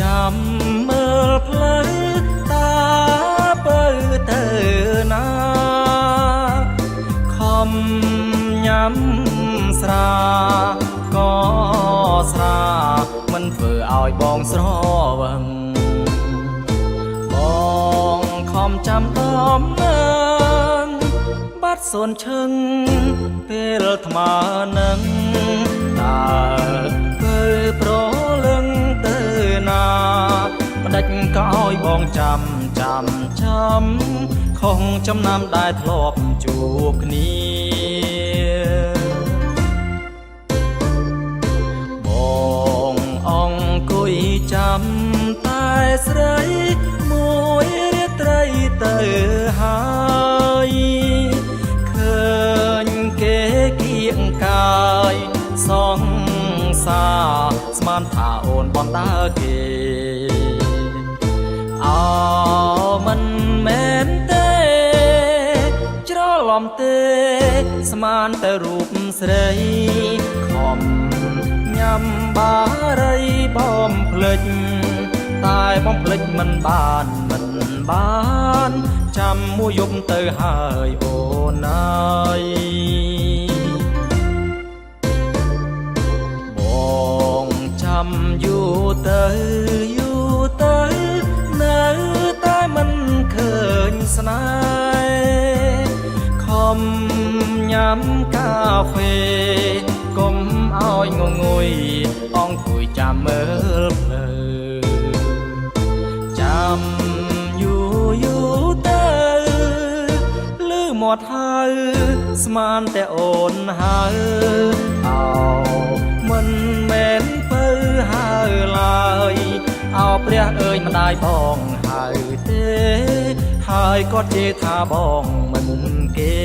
ចាំមើលផ្លូវតាបើទៅណាខំញ៉ាំស្រាក៏ស្រាមិនធ្វើឲ្យបងស្រវឹងបងខំចាំដំណើរបាត់សូនឈឹងពេលថ្មនឹងដើរធ្វើប្រលឹងទៅណាម្ដេចក៏ឲ្យបងចាំខុសចំណាំដែលធ្លាប់ជួបគ្នាបងអង្គុយចាំតែស្រីមួយរាត្រីទៅហើយឃើញគេគៀងកាយសងសាស្មានថាអូនបនដើគេអោមិនមែនទេច្រឡំទេស្មានតែរូបស្រីខំញ៉ាំបារីបំភ្លេចតែបំភ្លេចមិនបានចាំមួយយប់ទៅហើយអូនអើយបងចាំយូរទៅនៅតែមិនឃើញស្នេហ៍ខំញ៉ាំកាហ្វេកុំឲ្យងងុយអង្គុយចាំមើលភ្លើចាំយូរទៅលឺមាត់ហើស្មានតែអូនហើអោមិនមែនពៅហើឡើយអោព្រះអើយម្ដាយបងហើយទេហើយគាត់ជេរថាបងមិនគេ